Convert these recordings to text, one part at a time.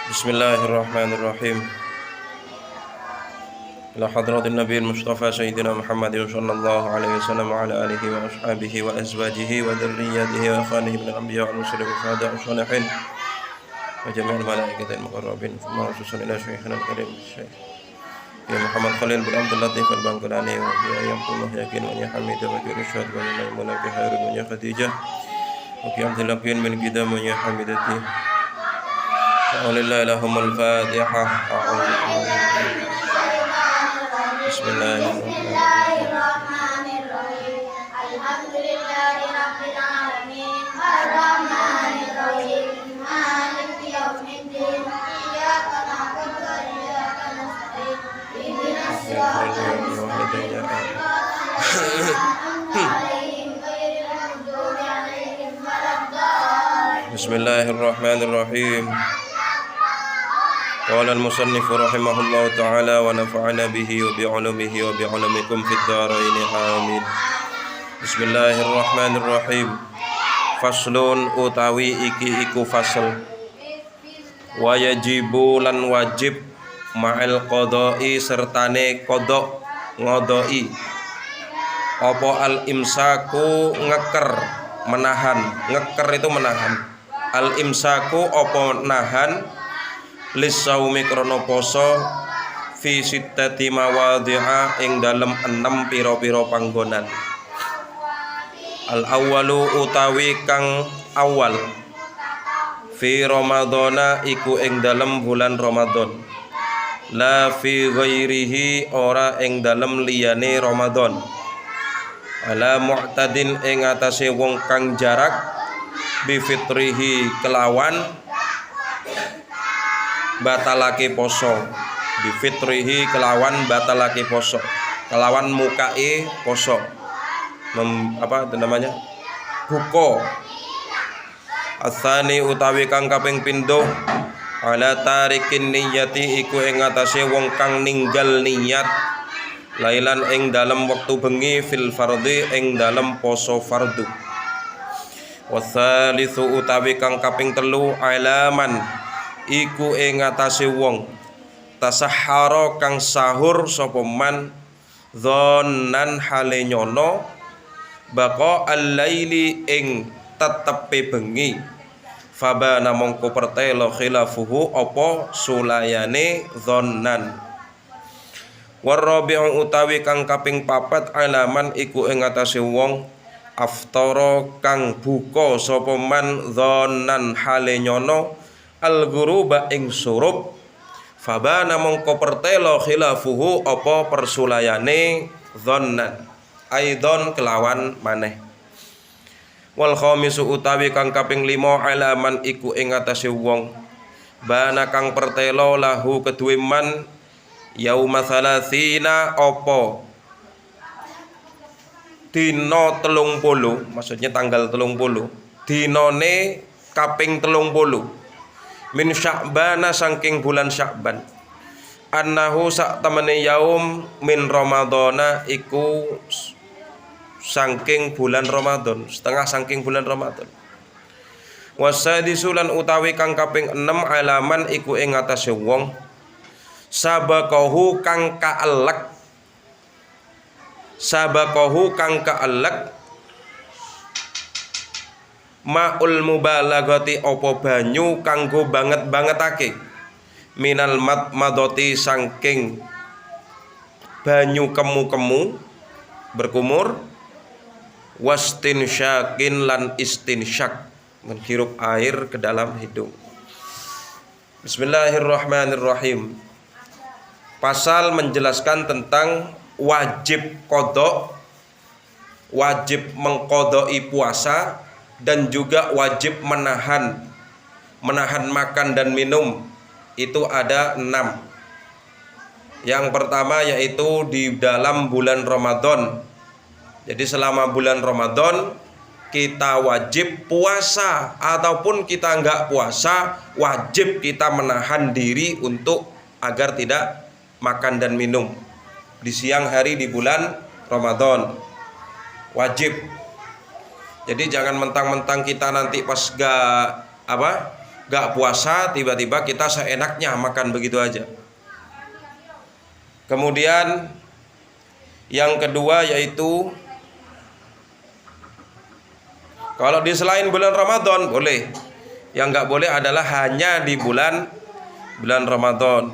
Bismillahirrahmanirrahim. Ila hadratin Nabi Mustafa Sayyidina Muhammadin sallallahu alaihi wasallam wa ala alihi wa ashabihi wa azwajihi wa dhurriyyatihi wa ikhwanihi minal anbiya wal mursalin wa syuhada'i was shalihin wa jami'il malaikati al muqarrabin thumma khususan ila syekhina al-karim Syekh Ya Muhammad Khalil bin Abdul Latif al-Bangkalani wa ya yaqullah yakin wa ya hamid wa ya rashad wa ya maimuna bi harun wa ya khadijah wa ya Abdul Latif min qidam wa ya hamidati Alhamdulillah lahumul fatihah. Bismillahirrahmanirrahim. Alhamdulillahi rabbil alamin. Ar-Rahmanir Rahim. Maliki yaumiddin. Iyyaka na'budu wa iyyaka nasta'in. Ihdinas siratal mustaqim. Bismillahirrahmanirrahim. Qala al-musannif rahimahullahu ta'ala wa nafa'ana bihi wa bi'ulumihi wa bi'ulumikum fid dharain amin. Bismillahirrahmanirrahim. Faslun utawi iki iku fasl. Wa yajibu lan wajib ma'al qada'i sertane qada' ngodoi. Apa al-imsaku ngeker menahan. Ngeker itu menahan. Al-imsaku apa nahan lisaumi krono poso fi sittati mawadhi'a ing dalem 6 pira-pira panggonan. Al awwalu utawi kang awal fi ramadhana iku ing dalem bulan Ramadan. La fi ghairihi ora ing dalem liyane Ramadan. Ala mu'tadin ing atase wong kang jarak bi fitrihi kelawan batalake poso bi fitrihi kelawan batalake poso kelawan mukae poso buka. Asani utawi kang kaping pindho ala tarikin niyati iku ing atase wong kang ninggal niat lailan ing dalem wektu bengi fil fardhi ing dalem poso fardu. Wasalisu utawi kang kaping telu alaman iku ing atase wong tasahhara kang sahur sapa man dzonnan hale nyono baqa al-laili ing tetepe bengi fabana mongko pertelo khilafuhu apa sulayane dzonnan. Warabi'u utawi kang kaping papat alaman iku ing atase wong aftara kang buka sapa man dzonnan hale nyono al-ghuruba ing surub fabana mongko pertelo khilafuhu apa persulayane dzonnan aidon kelawan maneh. Wal khamisu utawi kang kaping 5 alaman iku ing atase wong bana kang pertelo lahu kedue man yauma salasina apa dina 30 maksudnya tanggal 30 dinane kaping 30 min Sya'bana saking bulan Sya'ban annahu sak temene yaum min Ramadhana iku saking bulan Ramadan setengah saking bulan Ramadan. Wasadisulan utawi kang kaping 6 alaman iku ing atase wong sabaqahu kang kaalek ma'ul mubalaghati apa banyu kanggo banget-bangetake minal madoti saking banyu kemu-kemu berkumur wastinsyakin lan istinsyak menghirup air ke dalam hidung. Bismillahirrahmanirrahim. Pasal menjelaskan tentang wajib qada, wajib mengqadai puasa dan juga wajib menahan makan dan minum. Itu ada 6. Yang pertama yaitu di dalam bulan Ramadan. Jadi selama bulan Ramadan kita wajib puasa ataupun kita enggak puasa, wajib kita menahan diri untuk agar tidak makan dan minum di siang hari di bulan Ramadan. Wajib. Jadi jangan mentang-mentang kita nanti pas gak puasa tiba-tiba kita seenaknya makan begitu aja. Kemudian yang kedua yaitu kalau di selain bulan Ramadan boleh. Yang nggak boleh adalah hanya di bulan Ramadan.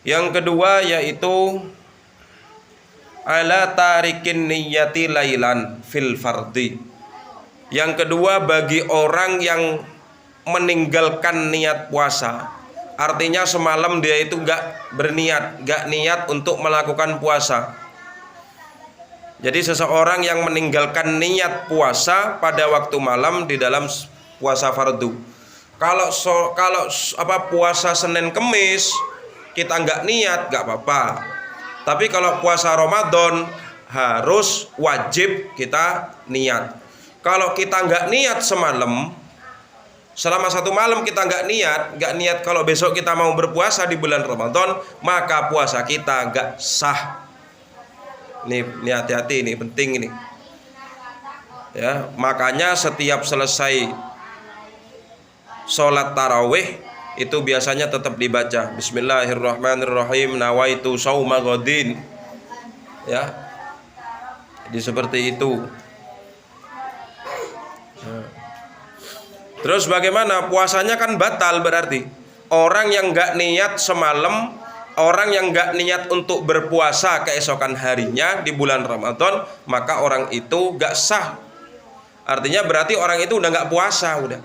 Yang kedua yaitu ala tarikin niyati lailan fil fardi. Yang kedua bagi orang yang meninggalkan niat puasa. Artinya semalam dia itu nggak niat untuk melakukan puasa. Jadi seseorang yang meninggalkan niat puasa pada waktu malam di dalam puasa fardu. Kalau puasa Senin Kemis kita nggak niat nggak apa-apa. Tapi kalau puasa Ramadan harus wajib kita niat. Kalau kita nggak niat semalam, selama satu malam kita nggak niat kalau besok kita mau berpuasa di bulan Ramadan, maka puasa kita nggak sah. Ini hati-hati, ini penting ini. Ya, makanya setiap selesai sholat tarawih itu biasanya tetap dibaca Bismillahirrahmanirrahim nawaitu shauma ghadin. Ya. Jadi seperti itu. Terus bagaimana? Puasanya kan batal berarti. Orang yang nggak niat semalam, orang yang nggak niat untuk berpuasa keesokan harinya di bulan Ramadan, maka orang itu nggak sah. Artinya berarti orang itu udah nggak puasa udah.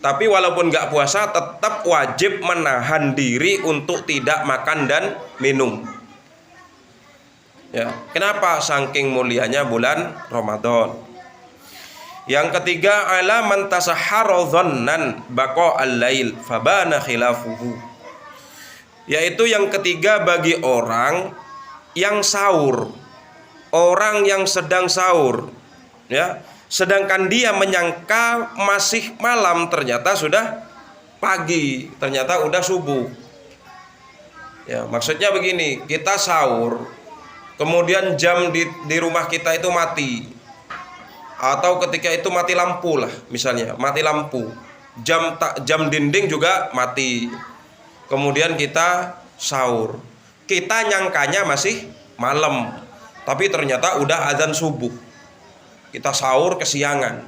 Tapi walaupun nggak puasa, tetap wajib menahan diri untuk tidak makan dan minum. Ya, kenapa? Saking mulianya bulan Ramadan. Yang ketiga, ala man tasahhara dhannan baqa al-lail fabana khilafuhu. Yaitu yang ketiga bagi orang yang sahur, orang yang sedang sahur, ya, sedangkan dia menyangka masih malam, ternyata sudah pagi, ternyata udah subuh. Ya, maksudnya begini, kita sahur, kemudian jam di rumah kita itu mati. Atau ketika itu mati lampu lah, misalnya mati lampu, jam dinding juga mati. Kemudian kita sahur, kita nyangkanya masih malam, tapi ternyata udah azan subuh. Kita sahur kesiangan,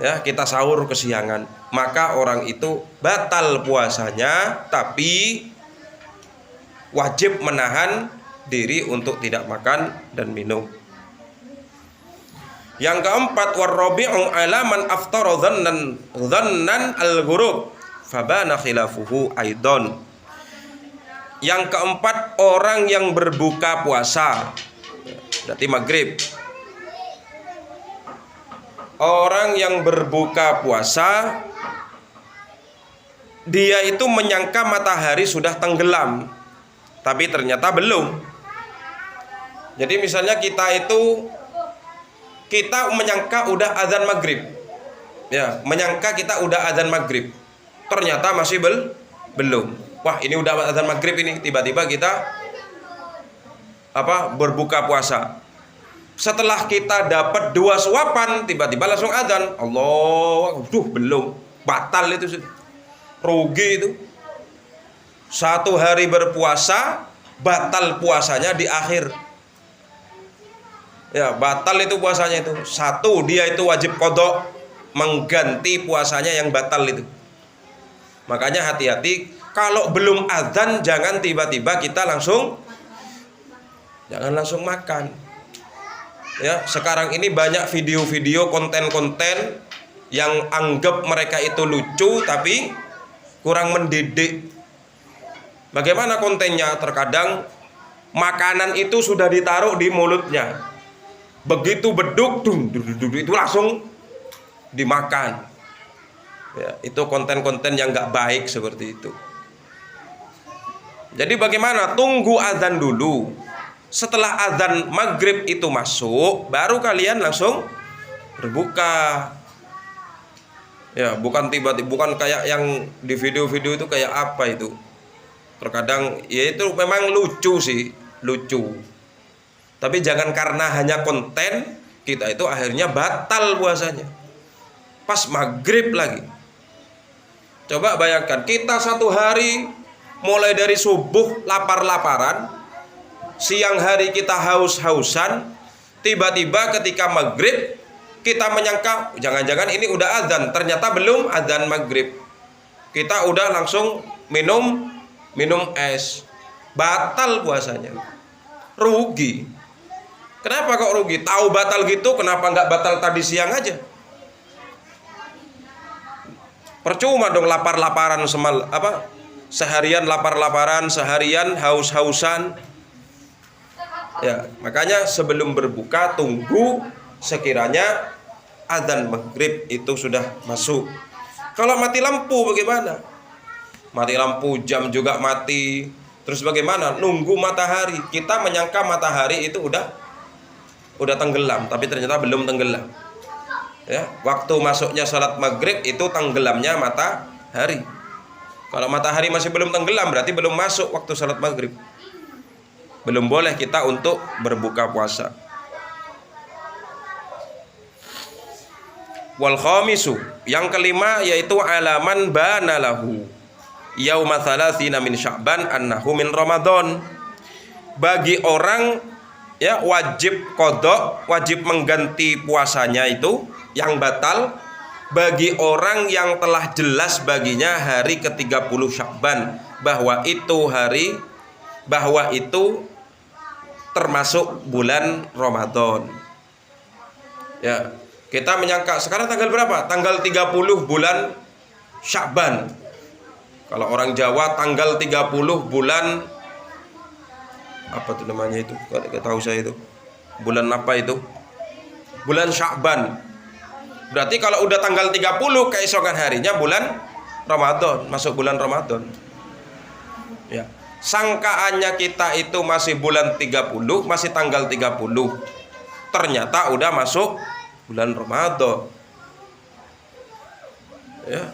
ya, kita sahur kesiangan, maka orang itu batal puasanya, tapi wajib menahan diri untuk tidak makan dan minum. Yang keempat, warrabi'u ala man aftara dhannan al-ghurub fabana khilafuhu aidon. Yang keempat, orang yang berbuka puasa, berarti maghrib. Orang yang berbuka puasa, dia itu menyangka matahari sudah tenggelam, tapi ternyata belum. Jadi misalnya kita menyangka udah azan maghrib, ya, menyangka kita udah azan maghrib, ternyata masih belum. Wah, ini udah azan maghrib ini, tiba-tiba kita berbuka puasa. Setelah kita dapat 2 suapan, tiba-tiba langsung azan. Allah, belum, batal itu, rugi itu. 1 hari berpuasa, batal puasanya di akhir. Ya, batal itu puasanya itu. 1, dia itu wajib qadha, mengganti puasanya yang batal itu. Makanya hati-hati, kalau belum azan jangan tiba-tiba kita langsung makan. Ya, sekarang ini banyak video-video, konten-konten yang anggap mereka itu lucu tapi kurang mendidik. Bagaimana kontennya? Terkadang makanan itu sudah ditaruh di mulutnya. Begitu beduk, itu langsung dimakan. Ya, itu konten-konten yang nggak baik seperti itu. Jadi bagaimana? Tunggu azan dulu. Setelah azan maghrib itu masuk, baru kalian langsung berbuka. Ya, bukan tiba-tiba, bukan kayak yang di video-video itu kayak apa itu. Terkadang ya itu memang lucu sih, lucu. Tapi jangan karena hanya konten kita itu akhirnya batal puasanya. Pas maghrib lagi. Coba bayangkan, kita satu hari mulai dari subuh lapar-laparan, siang hari kita haus-hausan, tiba-tiba ketika maghrib kita menyangka jangan-jangan ini udah azan, ternyata belum azan maghrib. Kita udah langsung minum es, batal puasanya, rugi. Kenapa kok rugi? Tahu batal gitu, kenapa nggak batal tadi siang aja? Percuma dong lapar-laparan seharian lapar-laparan, seharian haus-hausan. Ya, makanya sebelum berbuka tunggu sekiranya adzan maghrib itu sudah masuk. Kalau mati lampu bagaimana? Mati lampu, jam juga mati. Terus bagaimana? Nunggu matahari. Kita menyangka matahari itu udah tenggelam, tapi ternyata belum tenggelam. Ya, waktu masuknya salat maghrib itu tenggelamnya matahari. Kalau matahari masih belum tenggelam berarti belum masuk waktu salat maghrib. Belum boleh kita untuk berbuka puasa. Wal khamisu, yang kelima yaitu alaman bana lahu yauma tsalatsina min Sya'ban annahu min Ramadan. Bagi orang ya wajib qada, wajib mengganti puasanya itu yang batal bagi orang yang telah jelas baginya hari ke-30 Sya'ban bahwa itu termasuk bulan Ramadan. Ya, kita menyangka sekarang tanggal berapa? Tanggal 30 bulan Sya'ban. Kalau orang Jawa tanggal 30 bulan apa tuh namanya itu? Enggak tahu saya itu. Bulan apa itu? Bulan Sya'ban. Berarti kalau udah tanggal 30 keesokan harinya bulan Ramadan, masuk bulan Ramadan. Ya. Sangkaannya kita itu masih bulan 30, masih tanggal 30. Ternyata udah masuk bulan Ramadan. Ya.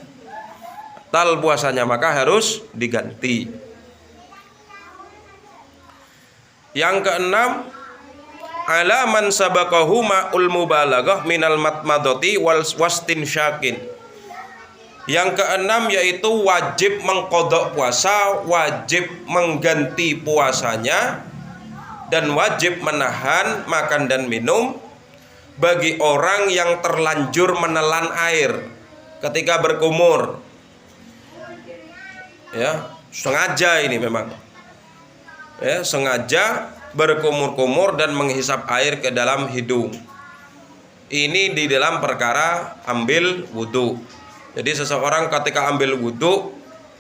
Batal puasanya, maka harus diganti. Yang keenam, alaman sabaqahu ma'ul mubalaghah minal matmadati wal wastinsyakin. Yang keenam yaitu wajib mengqadha puasa, wajib mengganti puasanya, dan wajib menahan makan dan minum bagi orang yang terlanjur menelan air ketika berkumur. Ya, sengaja ini memang. Ya, sengaja berkumur-kumur dan menghisap air ke dalam hidung. Ini di dalam perkara ambil wudhu. Jadi seseorang ketika ambil wudhu,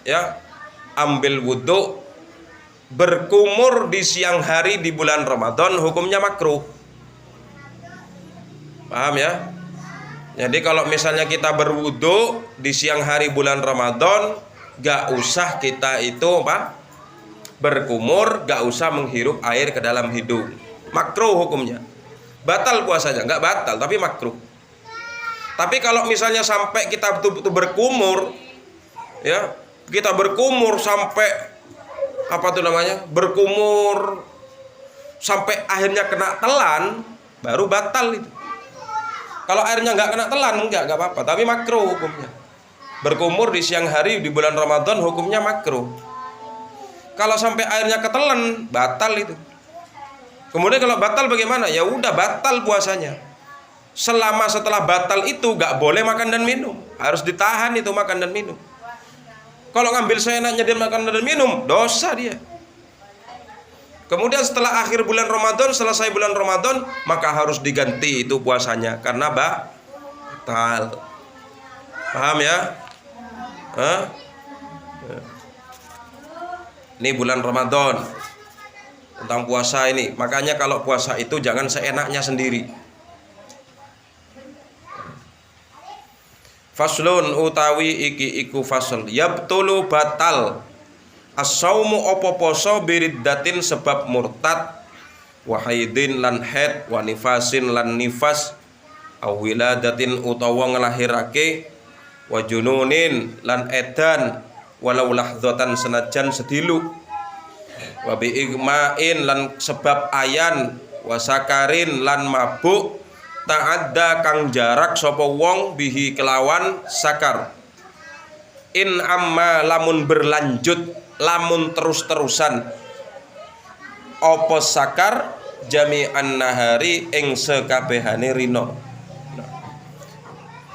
ya, ambil wudhu berkumur di siang hari di bulan Ramadan, hukumnya makruh. Paham ya? Jadi kalau misalnya kita berwudhu di siang hari bulan Ramadan, gak usah kita itu berkumur, gak usah menghirup air ke dalam hidung. Makruh hukumnya. Batal puasanya, gak batal tapi makruh. Tapi kalau misalnya sampai kita betul-betul berkumur, ya, kita berkumur sampai berkumur sampai akhirnya kena telan, baru batal itu. Kalau airnya nggak kena telan nggak apa-apa, tapi makruh hukumnya. Berkumur di siang hari di bulan Ramadan hukumnya makruh. Kalau sampai airnya ketelan, batal itu. Kemudian kalau batal bagaimana? Ya udah batal puasanya. Setelah batal itu gak boleh makan dan minum, harus ditahan itu makan dan minum. Kalau ngambil seenaknya dia makan dan minum, dosa dia. Kemudian setelah akhir bulan Ramadan, selesai bulan Ramadan, maka harus diganti itu puasanya karena batal. Paham ya? Ini bulan Ramadan, tentang puasa ini. Makanya kalau puasa itu jangan seenaknya sendiri. Faslun utawi iki iku fasl yabtulu batal as-saumu opo poso biriddatin sebab murtad, wa haidin lan haid, wa nifasin lan nifas, aw wiladatin utawa ngelahirake, wa jununin lan edan walau lahdzatan senajan sedilu, wa bi igma'in lan sebab ayan, wa sakarin lan mabuk, ta'adda kang jarak sapa wong bihi kelawan sakar. in amma lamun berlanjut, lamun terus-terusan apa sakar jami'an nahari ing sekabehane rino.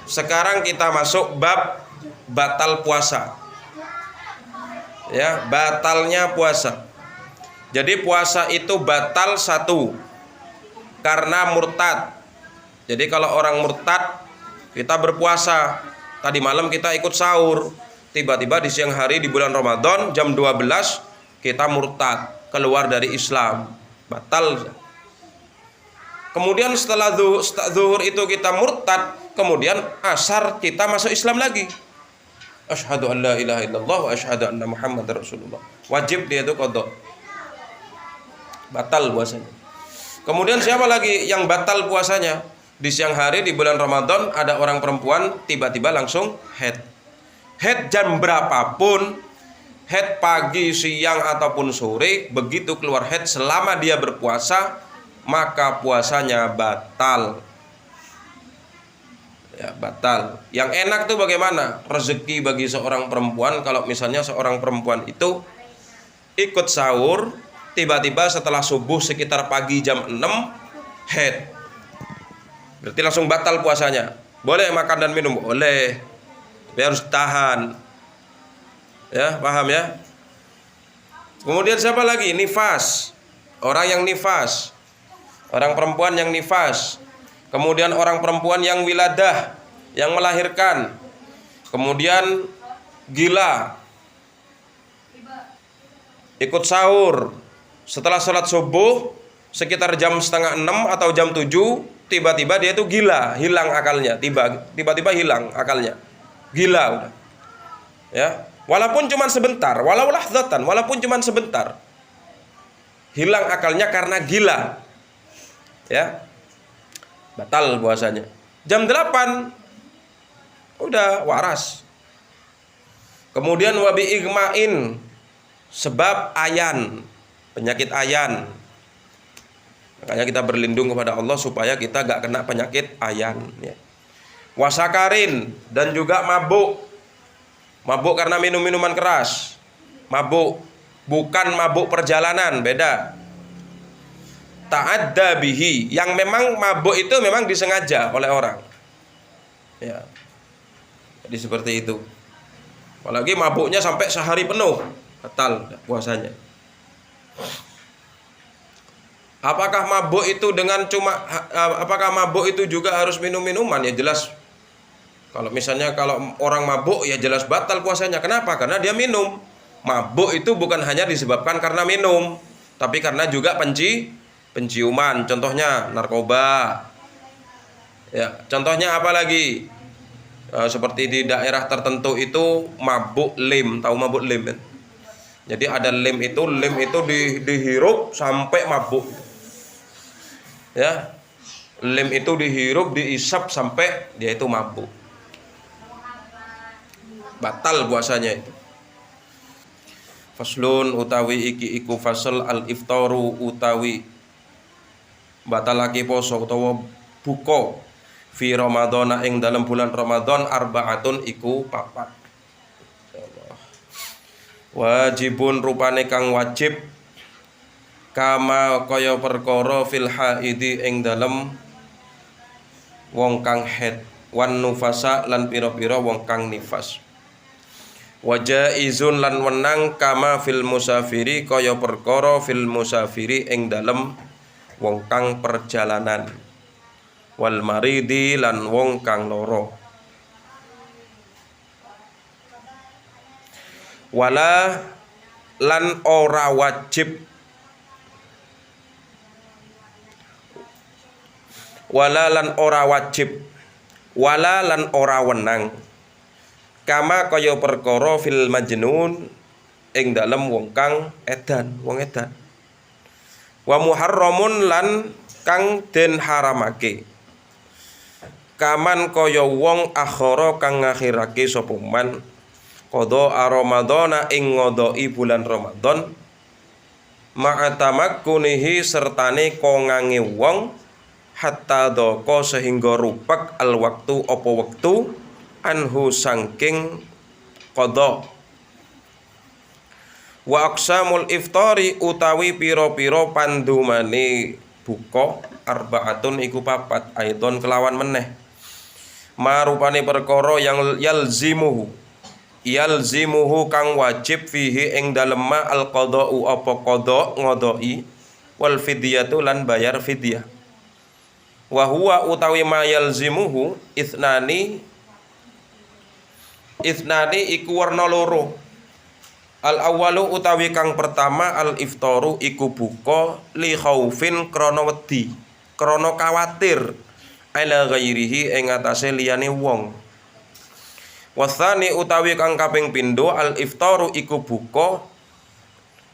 Sekarang kita masuk bab batal puasa. Ya, batalnya puasa. Jadi puasa itu batal satu karena murtad. Jadi kalau orang murtad, kita berpuasa, tadi malam kita ikut sahur, tiba-tiba di siang hari di bulan Ramadan jam 12 kita murtad, keluar dari Islam, batal. Kemudian setelah zuhur itu kita murtad, kemudian asar kita masuk Islam lagi. Asyhadu an la ilaha illallah wa asyhadu anna Muhammadar Rasulullah. Wajib dia itu qadha. Batal puasanya. Kemudian siapa lagi yang batal puasanya? Di siang hari di bulan Ramadan ada orang perempuan tiba-tiba langsung haid. Haid jam berapapun, haid pagi, siang ataupun sore, begitu keluar haid selama dia berpuasa, maka puasanya batal. Ya, batal. Yang enak tuh bagaimana? Rezeki bagi seorang perempuan kalau misalnya seorang perempuan itu ikut sahur, tiba-tiba setelah subuh sekitar pagi jam 6 haid. Berarti langsung batal puasanya. Boleh makan dan minum, boleh. Tapi harus tahan. Ya, paham ya? Kemudian siapa lagi? Nifas. Orang yang nifas. Orang perempuan yang nifas. Kemudian orang perempuan yang wiladah, yang melahirkan. Kemudian gila. Ikut sahur. Setelah sholat subuh sekitar jam setengah 6 atau jam 7, tiba-tiba dia itu gila, hilang akalnya, tiba-tiba hilang akalnya, gila udah. Ya, walaupun cuma sebentar, walau lahdzatan, walaupun cuma sebentar, hilang akalnya karena gila, ya, batal puasanya. Jam 8 udah waras. Kemudian wabi igmain, sebab ayan, penyakit ayan. Makanya kita berlindung kepada Allah supaya kita gak kena penyakit ayan, ya. Wasakarin, dan juga mabuk. Mabuk karena minum minuman keras. Mabuk, bukan mabuk perjalanan, beda. Ta'adda bihi, yang memang mabuk itu memang disengaja oleh orang, ya. Jadi seperti itu. Apalagi mabuknya sampai sehari penuh, batal puasanya. Apakah mabuk itu apakah mabuk itu juga harus minum minuman? Ya jelas. Kalau misalnya kalau orang mabuk ya jelas batal puasanya. Kenapa? Karena dia minum. Mabuk itu bukan hanya disebabkan karena minum, tapi karena juga penciuman. Contohnya narkoba. Ya, contohnya apa lagi? Seperti di daerah tertentu itu mabuk lem. Tahu mabuk lem kan? Jadi ada lem itu dihirup sampai mabuk. Ya, lem itu dihirup, diisap sampai dia itu mabuk. Batal puasanya itu. Faslun utawi iki iku fasal al iftaru utawi batalake poso utawa buka fi Ramadhana ing dalam bulan Ramadan arbaatun iku papat. Wajibun rupane kang wajib kama kaya perkara fil haidi ing dalem wong kang haid wan nufasa lan pira-pira wong kang nifas. Wajaizun lan wenang kama fil musafiri kaya perkara fil musafiri ing dalem wong kang perjalanan wal maridi lan wong kang lara. Wala lan ora wajib wala lan ora wenang kama kaya perkara fil majnun ing dalem wong kang edan, wong edan. Wa muharramun lan kang den haramake kaman kaya wong akhara kang ngakhirake sapa man qada Ramadhana ing ngodoi bulan Ramadan ma'atamakkunihi sertane kongange wong hatta doko sehingga rupak al waktu apa wektu anhu sangking qadha. Wa aqsamul iftari utawi pira-pira pandumane buka arbaatun iku papat aidon kelawan meneh. Marupane perkara yang yalzimuhu kang wajib fihi ing dalem al qada'u apa qada ngodoi wal fidyatu lan bayar fidyah. Wa huwa utawi ma yalzimuhu ithnani iku warna loro. Al awwalu utawi kang pertama al iftaru iku buka li khaufin krana wedi, krana kawatir ala ghairihi ing atase liyane wong. Wasani utawi kang kaping pindho al iftaru iku buka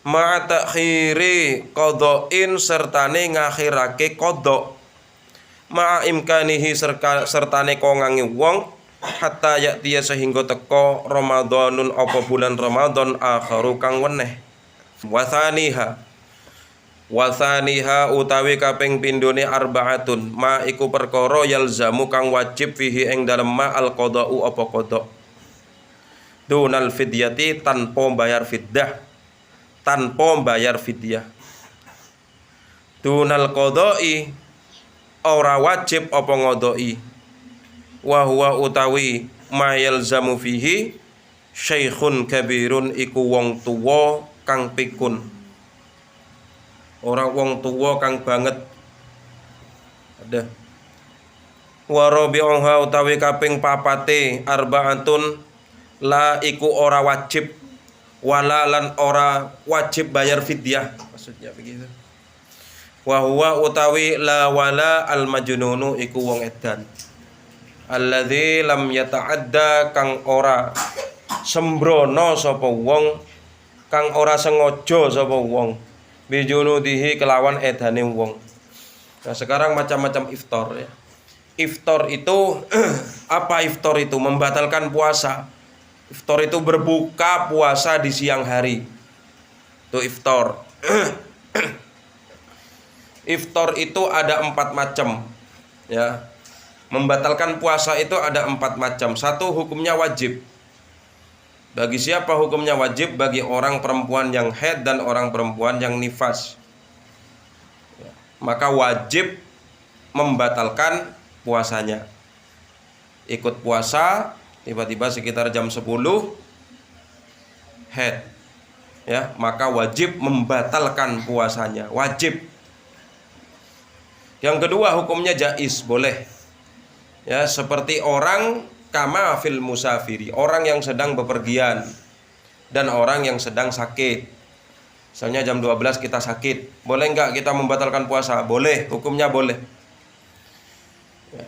ma ta'khiri qada'in sertane ngakhirake qada' ma imkanihi sertane kongangi wong hatta yaktiya sehingga teko Ramadanun apa bulan Ramadan akharu kang weneh. Wasaniha utawi kaping pindhone arbaatun ma iku perkara yalzamu kang wajib fihi ing dalem ma al qada'u apa qada' dunal fidyati tanpa bayar fidyah dunal qada'i ora wajib apa ngodoi. Wa huwa utawi ma yalzamu fihi syaikhun kabirun iku wong tuwa kang pikun, ora wong tuwa kang banget. Ada wa rabi'uha utawi kaping papate arbaatun la iku ora wajib wala lan ora wajib bayar fidyah, maksudnya begitu. Wa huwa utawi la wala al majnunu iku wong edan alladzi lam yata'adda kang ora sembrono sapa wong, kang ora sengaja sapa wong bijunudihi kelawan edane wong. Nah, sekarang macam-macam iftar ya. Iftar itu apa iftar itu? Membatalkan puasa. Iftar itu berbuka puasa di siang hari. Itu iftar. Iftar itu ada 4 macam ya. Membatalkan puasa itu ada 4 macam. 1, hukumnya wajib. Bagi siapa hukumnya wajib? Bagi orang perempuan yang haid dan orang perempuan yang nifas. Maka wajib membatalkan puasanya. Ikut puasa, tiba-tiba sekitar jam 10 haid. Ya, maka wajib membatalkan puasanya. Wajib. Yang kedua hukumnya jaiz, boleh. Ya, seperti orang kama fil musafiri, orang yang sedang bepergian dan orang yang sedang sakit. Misalnya jam 12 kita sakit, boleh enggak kita membatalkan puasa? Boleh, hukumnya boleh. Ya.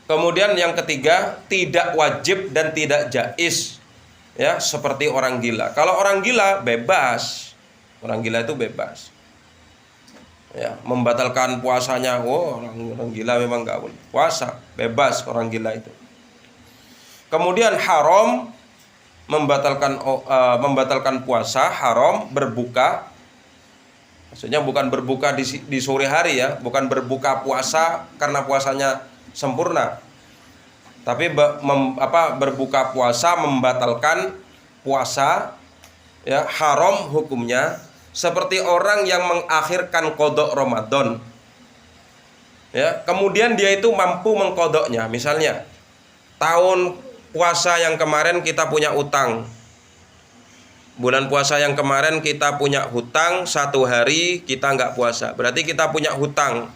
Kemudian yang ketiga, tidak wajib dan tidak jaiz. Ya, seperti orang gila. Kalau orang gila bebas. Orang gila itu bebas. Ya, membatalkan puasanya, orang gila memang nggak boleh puasa, bebas orang gila itu. Kemudian haram membatalkan puasa, haram berbuka. Maksudnya bukan berbuka di sore hari ya, bukan berbuka puasa karena puasanya sempurna, tapi berbuka puasa membatalkan puasa ya, haram hukumnya. Seperti orang yang mengakhirkan kodok Ramadan ya, kemudian dia itu mampu mengkodoknya. Misalnya tahun puasa yang kemarin kita punya utang, bulan puasa yang kemarin kita punya hutang 1 hari kita nggak puasa, berarti kita punya hutang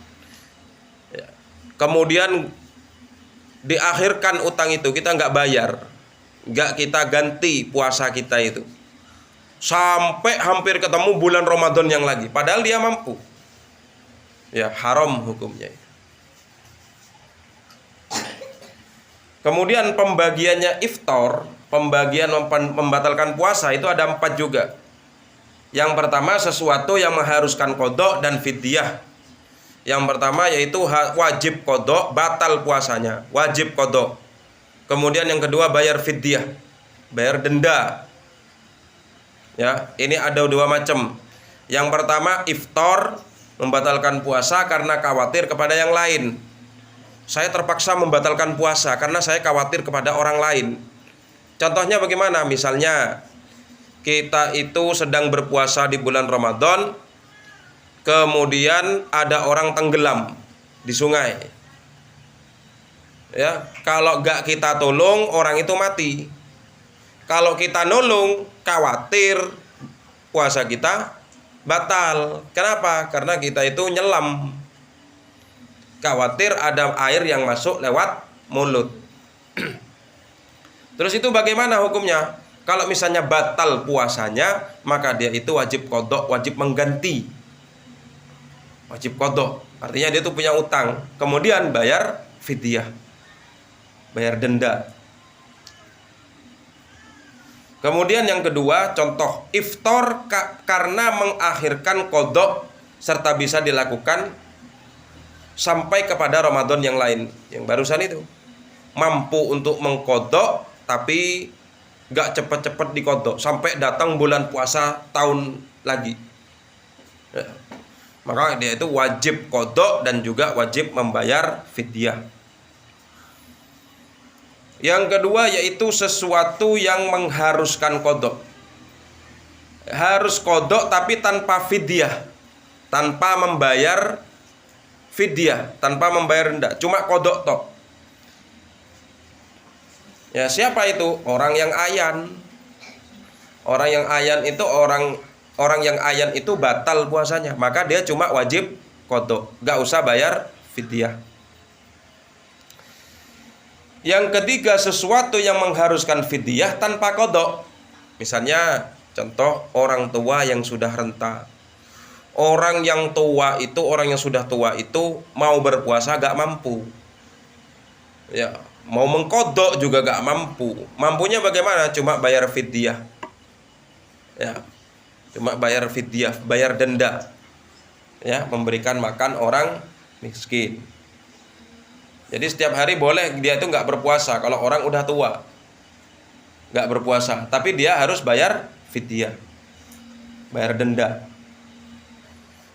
ya. Kemudian diakhirkan utang itu, kita nggak bayar, nggak kita ganti puasa kita itu sampai hampir ketemu bulan Ramadan yang lagi, padahal dia mampu ya, haram hukumnya. Kemudian pembagiannya iftar, pembagian membatalkan puasa itu ada 4 juga. Yang pertama sesuatu yang mengharuskan qada dan fidyah. Yang pertama yaitu wajib qada, batal puasanya, wajib qada. Kemudian yang kedua bayar fidyah, bayar denda. Ya, ini ada 2 macam. Yang pertama iftar, membatalkan puasa karena khawatir kepada yang lain. Saya terpaksa membatalkan puasa karena saya khawatir kepada orang lain. Contohnya bagaimana? Misalnya kita itu sedang berpuasa di bulan Ramadan, kemudian ada orang tenggelam di sungai. Ya, kalau gak kita tolong, orang itu mati. Kalau kita nolong, khawatir puasa kita batal. Kenapa? Karena kita itu nyelam. Khawatir ada air yang masuk lewat mulut. Terus itu bagaimana hukumnya? Kalau misalnya batal puasanya, maka dia itu wajib qadha, wajib mengganti. Wajib qadha. Artinya dia itu punya utang, kemudian bayar fidyah. Bayar denda. Kemudian yang kedua, contoh iftar karena mengakhirkan qadha serta bisa dilakukan sampai kepada Ramadan yang lain. Yang barusan itu mampu untuk mengqadha tapi gak cepet-cepet diqadha sampai datang bulan puasa tahun lagi. Ya. Maka dia itu wajib qadha dan juga wajib membayar fidyah. Yang kedua yaitu sesuatu yang mengharuskan qadha. Harus qadha tapi tanpa fidyah, tanpa membayar fidyah, tanpa membayar denda, cuma qadha tok. Ya, siapa itu? Orang yang ayan. Orang yang ayan itu orang yang ayan itu batal puasanya, maka dia cuma wajib qadha, gak usah bayar fidyah. Yang ketiga, sesuatu yang mengharuskan fidyah tanpa qadha. Misalnya contoh orang tua yang sudah renta. Orang yang tua itu, orang yang sudah tua itu mau berpuasa gak mampu. Ya, mau mengqadha juga gak mampu. Mampunya bagaimana? Cuma bayar fidyah. Ya, cuma bayar fidyah, bayar denda. Ya, memberikan makan orang miskin. Jadi setiap hari boleh dia itu nggak berpuasa kalau orang udah tua, nggak berpuasa. Tapi dia harus bayar fidyah, bayar denda.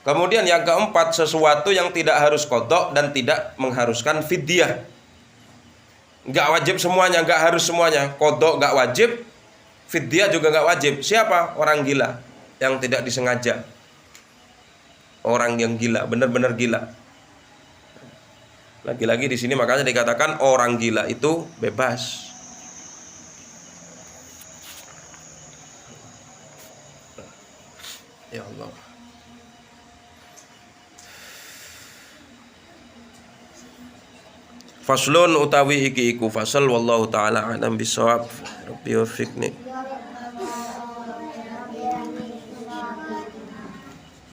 Kemudian yang keempat, sesuatu yang tidak harus qadha dan tidak mengharuskan fidyah. Nggak wajib semuanya, nggak harus semuanya. Qadha nggak wajib, fidyah juga nggak wajib. Siapa? Orang gila yang tidak disengaja. Orang yang gila, benar-benar gila. Lagi-lagi di sini makanya dikatakan orang gila itu bebas. Ya Allah. Faslun utawi iki iku fasal wallahu taala alam bisawab. Rabbi wafiqni.